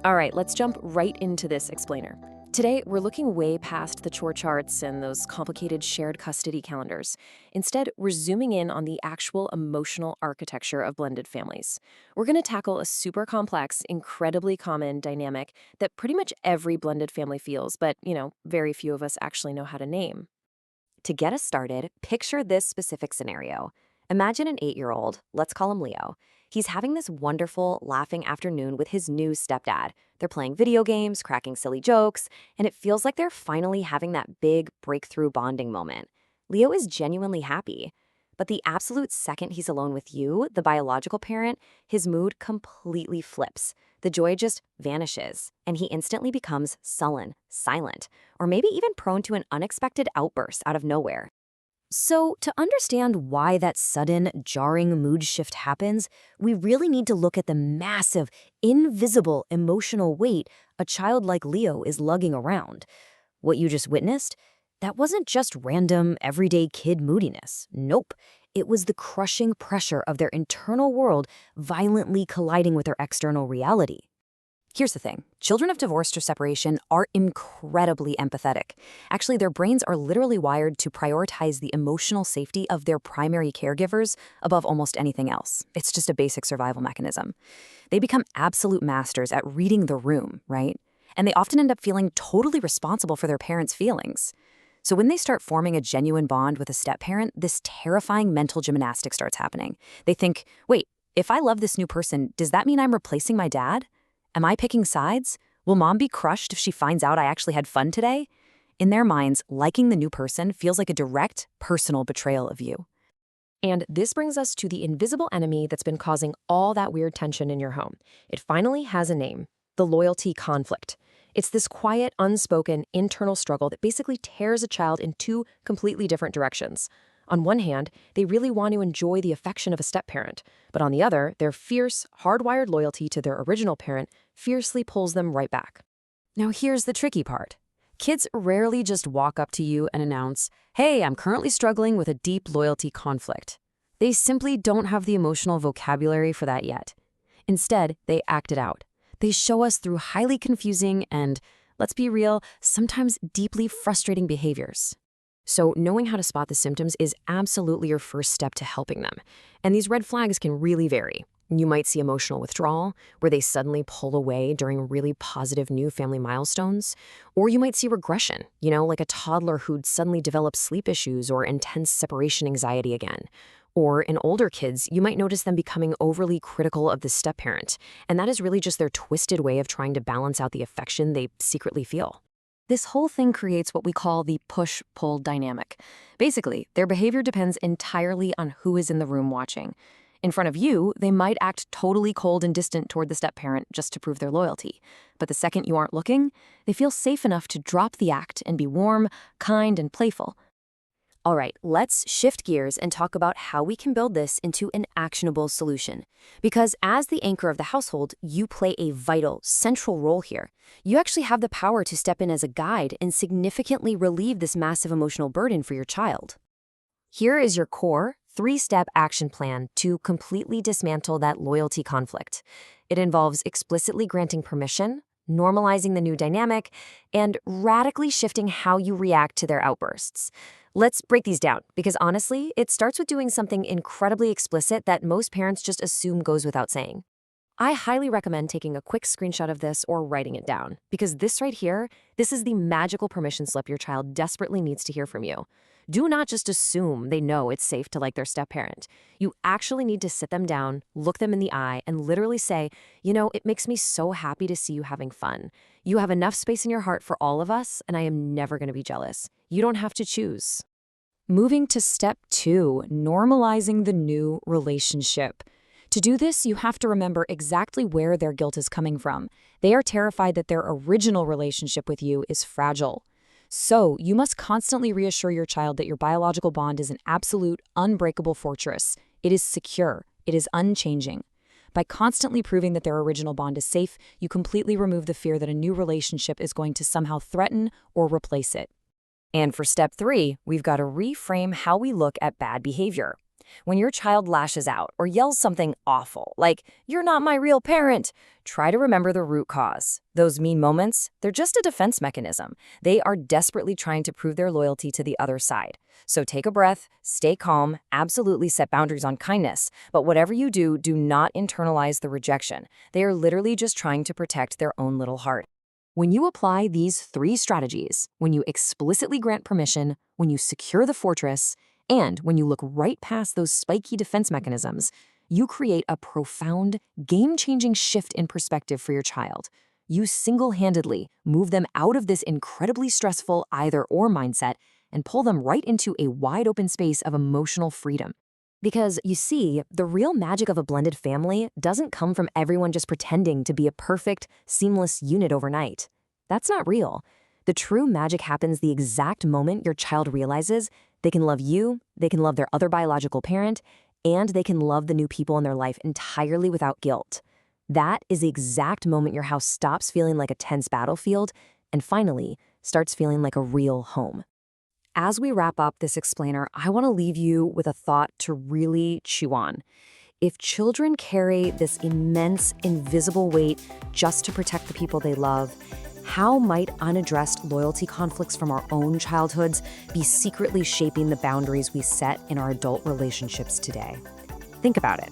All right, let's jump right into this explainer. Today, we're looking way past the chore charts and those complicated shared custody calendars. Instead, we're zooming in on the actual emotional architecture of blended families. We're going to tackle a super complex, incredibly common dynamic that pretty much every blended family feels, but, very few of us actually know how to name. To get us started, picture this specific scenario. Imagine an 8-year-old, let's call him Leo. He's having this wonderful, laughing afternoon with his new stepdad. They're playing video games, cracking silly jokes, and it feels like they're finally having that big breakthrough bonding moment. Leo is genuinely happy. But the absolute second he's alone with you, the biological parent, his mood completely flips. The joy just vanishes, and he instantly becomes sullen, silent, or maybe even prone to an unexpected outburst out of nowhere. So, to understand why that sudden, jarring mood shift happens, we really need to look at the massive, invisible emotional weight a child like Leo is lugging around. What you just witnessed? That wasn't just random, everyday kid moodiness. Nope. It was the crushing pressure of their internal world violently colliding with their external reality. Here's the thing. Children of divorce or separation are incredibly empathetic. Actually, their brains are literally wired to prioritize the emotional safety of their primary caregivers above almost anything else. It's just a basic survival mechanism. They become absolute masters at reading the room, right? And they often end up feeling totally responsible for their parents' feelings. So when they start forming a genuine bond with a step-parent, this terrifying mental gymnastics starts happening. They think, wait, if I love this new person, does that mean I'm replacing my dad? Am I picking sides? Will mom be crushed if she finds out I actually had fun today? In their minds, liking the new person feels like a direct, personal betrayal of you. And this brings us to the invisible enemy that's been causing all that weird tension in your home. It finally has a name: the loyalty conflict. It's this quiet, unspoken, internal struggle that basically tears a child in two completely different directions. On one hand, they really want to enjoy the affection of a step-parent, but on the other, their fierce, hardwired loyalty to their original parent fiercely pulls them right back. Now here's the tricky part. Kids rarely just walk up to you and announce, "Hey, I'm currently struggling with a deep loyalty conflict." They simply don't have the emotional vocabulary for that yet. Instead, they act it out. They show us through highly confusing and, let's be real, sometimes deeply frustrating behaviors. So knowing how to spot the symptoms is absolutely your first step to helping them. And these red flags can really vary. You might see emotional withdrawal, where they suddenly pull away during really positive new family milestones. Or you might see regression, like a toddler who'd suddenly develop sleep issues or intense separation anxiety again. Or in older kids, you might notice them becoming overly critical of the step-parent, and that is really just their twisted way of trying to balance out the affection they secretly feel. This whole thing creates what we call the push-pull dynamic. Basically, their behavior depends entirely on who is in the room watching. In front of you, they might act totally cold and distant toward the step-parent just to prove their loyalty. But the second you aren't looking, they feel safe enough to drop the act and be warm, kind, and playful. All right, let's shift gears and talk about how we can build this into an actionable solution. Because as the anchor of the household, you play a vital, central role here. You actually have the power to step in as a guide and significantly relieve this massive emotional burden for your child. Here is your core 3-step action plan to completely dismantle that loyalty conflict. It involves explicitly granting permission, normalizing the new dynamic, and radically shifting how you react to their outbursts. Let's break these down, because honestly, it starts with doing something incredibly explicit that most parents just assume goes without saying. I highly recommend taking a quick screenshot of this or writing it down, because this right here, this is the magical permission slip your child desperately needs to hear from you. Do not just assume they know it's safe to like their step-parent. You actually need to sit them down, look them in the eye, and literally say, it makes me so happy to see you having fun. You have enough space in your heart for all of us, and I am never going to be jealous. You don't have to choose. Moving to step 2, normalizing the new relationship. To do this, you have to remember exactly where their guilt is coming from. They are terrified that their original relationship with you is fragile. So, you must constantly reassure your child that your biological bond is an absolute, unbreakable fortress. It is secure. It is unchanging. By constantly proving that their original bond is safe, you completely remove the fear that a new relationship is going to somehow threaten or replace it. And for step 3, we've got to reframe how we look at bad behavior. When your child lashes out or yells something awful, like, "You're not my real parent," try to remember the root cause. Those mean moments, they're just a defense mechanism. They are desperately trying to prove their loyalty to the other side. So take a breath, stay calm, absolutely set boundaries on kindness. But whatever you do, do not internalize the rejection. They are literally just trying to protect their own little heart. When you apply these 3 strategies, when you explicitly grant permission, when you secure the fortress, and when you look right past those spiky defense mechanisms, you create a profound, game-changing shift in perspective for your child. You single-handedly move them out of this incredibly stressful either-or mindset and pull them right into a wide-open space of emotional freedom. Because, you see, the real magic of a blended family doesn't come from everyone just pretending to be a perfect, seamless unit overnight. That's not real. The true magic happens the exact moment your child realizes they can love you, they can love their other biological parent, and they can love the new people in their life entirely without guilt. That is the exact moment your house stops feeling like a tense battlefield and finally starts feeling like a real home. As we wrap up this explainer, I want to leave you with a thought to really chew on. If children carry this immense, invisible weight just to protect the people they love, how might unaddressed loyalty conflicts from our own childhoods be secretly shaping the boundaries we set in our adult relationships today? Think about it.